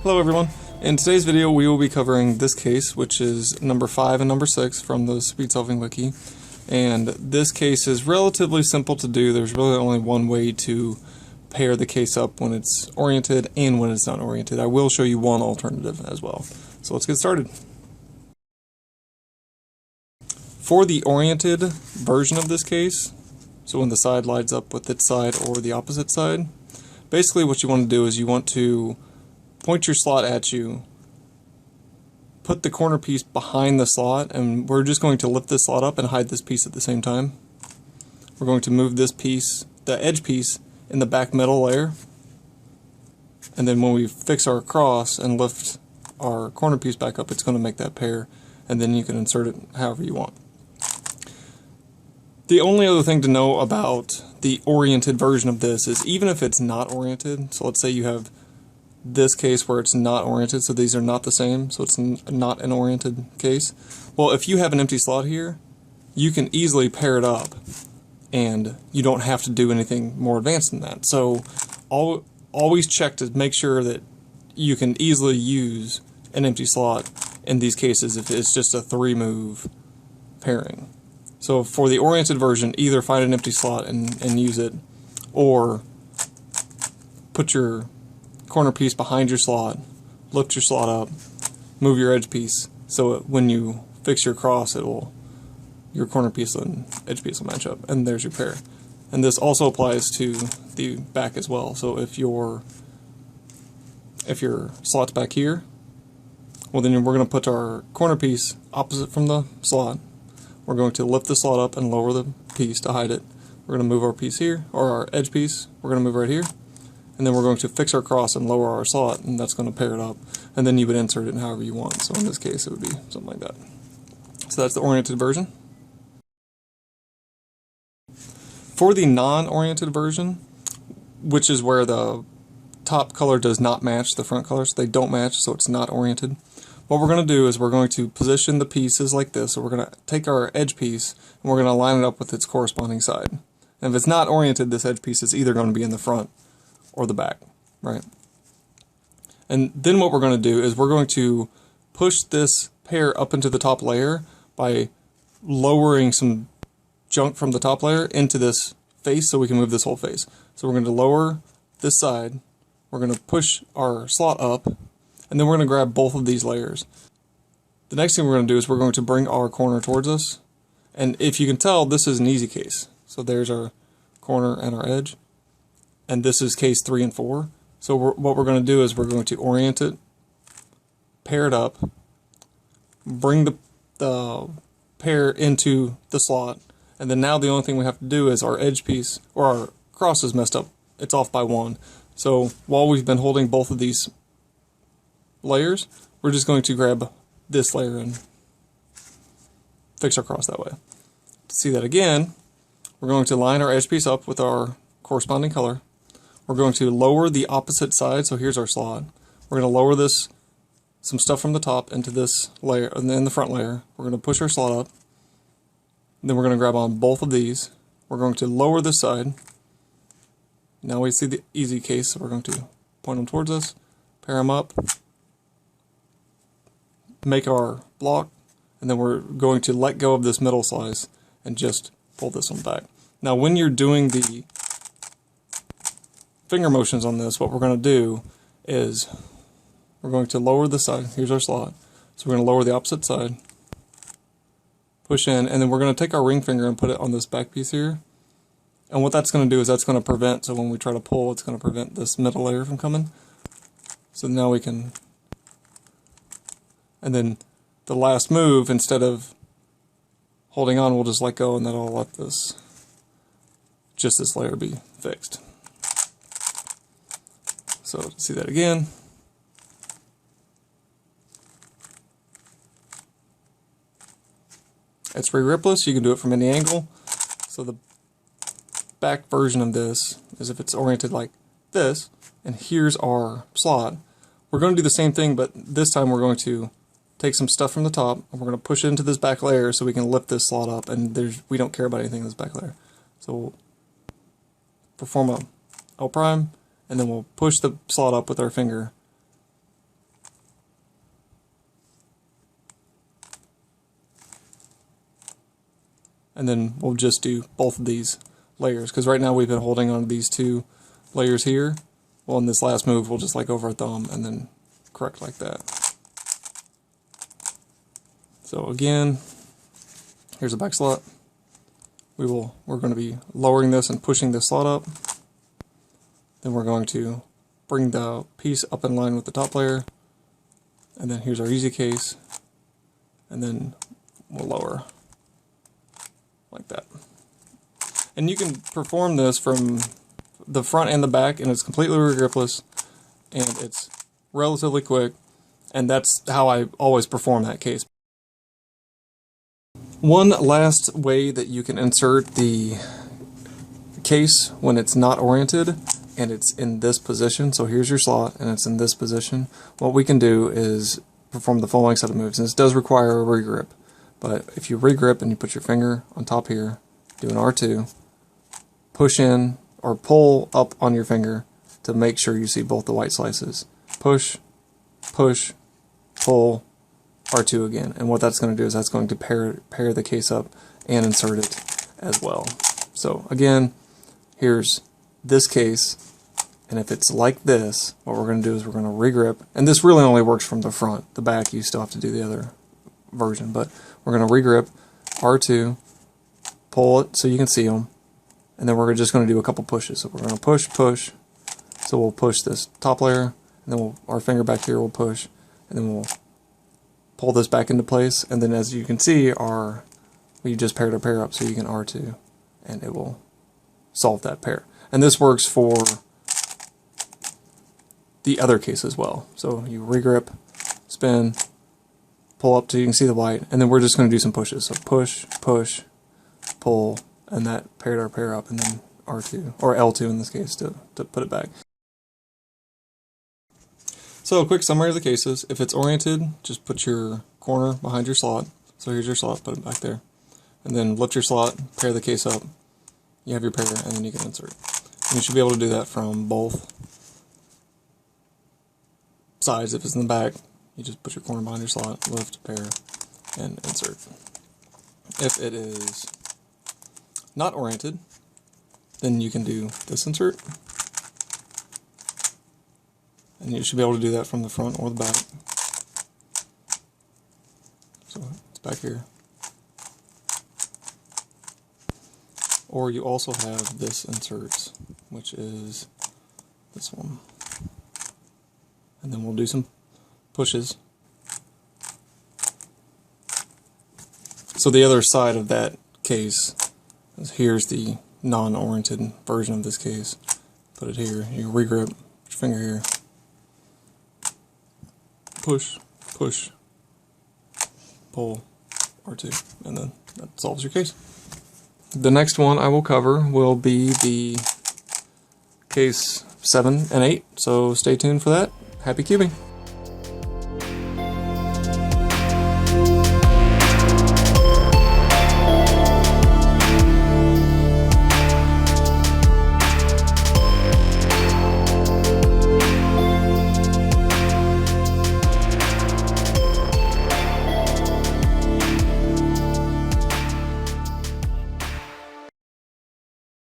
Hello everyone. In today's video we will be covering this case, which is number 5 and number 6 from the speed solving wiki. And this case is relatively simple to do. There's really only one way to pair the case up when it's oriented and when it's not oriented. I will show you one alternative as well. So let's get started. For the oriented version of this case, so when the side lines up with its side or the opposite side, basically what you want to do is you want to point your slot at you, put the corner piece behind the slot, and we're just going to lift this slot up and hide this piece at the same time. We're going to move this piece, the edge piece, in the back middle layer, and then when we fix our cross and lift our corner piece back up, it's going to make that pair, and then you can insert it however you want. The only other thing to know about the oriented version of this is even if it's not oriented, so let's say you have this case where it's not oriented, so these are not the same, so it's not an oriented case. Well, if you have an empty slot here, you can easily pair it up and you don't have to do anything more advanced than that. So always check to make sure that you can easily use an empty slot in these cases if it's just a 3-move pairing. So for the oriented version, either find an empty slot and use it, or put your corner piece behind your slot, lift your slot up, move your edge piece, so when you fix your cross, your corner piece and edge piece will match up, and there's your pair. And this also applies to the back as well. So if your slot's back here, well then we're going to put our corner piece opposite from the slot. We're going to lift the slot up and lower the piece to hide it. We're going to move our piece here, or our edge piece, we're going to move right here. And then we're going to fix our cross and lower our slot, and that's going to pair it up. And then you would insert it however you want. So in this case, it would be something like that. So that's the oriented version. For the non-oriented version, which is where the top color does not match the front color, so they don't match, so it's not oriented. What we're going to do is we're going to position the pieces like this. So we're going to take our edge piece, and we're going to line it up with its corresponding side. And if it's not oriented, this edge piece is either going to be in the front or the back, right? And then what we're going to do is we're going to push this pair up into the top layer by lowering some junk from the top layer into this face so we can move this whole face. So we're going to lower this side, we're going to push our slot up, and then we're going to grab both of these layers. The next thing we're going to do is we're going to bring our corner towards us, and if you can tell, this is an easy case. So there's our corner and our edge. And this is case 3 and 4. So what we're going to do is we're going to orient it, pair it up, bring the pair into the slot, and then now the only thing we have to do is our edge piece, or our cross is messed up. It's off by 1. So while we've been holding both of these layers, we're just going to grab this layer and fix our cross that way. To see that again, we're going to line our edge piece up with our corresponding color. We're going to lower the opposite side, so here's our slot. We're going to lower some stuff from the top into this layer, and then the front layer. We're going to push our slot up. Then we're going to grab on both of these. We're going to lower this side. Now we see the easy case, so we're going to point them towards us, pair them up, make our block, and then we're going to let go of this middle slice and just pull this one back. Now when you're doing the finger motions on this, what we're going to do is we're going to lower the side. Here's our slot. So we're going to lower the opposite side, push in, and then we're going to take our ring finger and put it on this back piece here. And what that's going to do is that's going to prevent, so when we try to pull, it's going to prevent this middle layer from coming. So now we can, and then the last move, instead of holding on, we'll just let go, and then I'll let this layer be fixed. So see that again. It's re-ripless, you can do it from any angle. So the back version of this is if it's oriented like this, and here's our slot. We're going to do the same thing, but this time we're going to take some stuff from the top, and we're going to push it into this back layer so we can lift this slot up, and we don't care about anything in this back layer. So we'll perform a L prime, and then we'll push the slot up with our finger, and then we'll just do both of these layers, because right now we've been holding on to these two layers here. Well, in this last move, we'll just like over our thumb and then correct like that. So again, here's a back slot. We're going to be lowering this and pushing this slot up. Then we're going to bring the piece up in line with the top layer. And then here's our easy case. And then we'll lower like that. And you can perform this from the front and the back, and it's completely regripless, and it's relatively quick, and that's how I always perform that case. One last way that you can insert the case when it's not oriented and it's in this position, so here's your slot and it's in this position, what we can do is perform the following set of moves. And this does require a regrip, but if you regrip and you put your finger on top here, do an R2, push in or pull up on your finger to make sure you see both the white slices. Push, push, pull, R2 again, and what that's going to do is that's going to pair the case up and insert it as well. So again, here's this case, and if it's like this, what we're going to do is we're going to regrip, and this really only works from the front. The back, you still have to do the other version, but we're going to regrip, R2, pull it so you can see them, and then we're just going to do a couple pushes. So we're going to push, push, so we'll push this top layer, and then our finger back here will push, and then we'll pull this back into place, and then as you can see, we just paired our pair up, so you can R2, and it will solve that pair. And this works for the other case as well. So you regrip, spin, pull up till you can see the white, and then we're just going to do some pushes. So push, push, pull, and that paired our pair up, and then R2, or L2 in this case, to put it back. So a quick summary of the cases. If it's oriented, just put your corner behind your slot. So here's your slot, put it back there. And then lift your slot, pair the case up. You have your pair, and then you can insert. And you should be able to do that from both sides. If it's in the back, you just put your corner behind your slot, lift, pair, and insert. If it is not oriented, then you can do this insert. And you should be able to do that from the front or the back. So it's back here. Or you also have this insert, which is this one. And then we'll do some pushes. So the other side of that case is, here's the non-oriented version of this case. Put it here, you regrip, put your finger here. Push, push, pull, R2, and then that solves your case. The next one I will cover will be the case 7 and 8, so stay tuned for that. Happy cubing!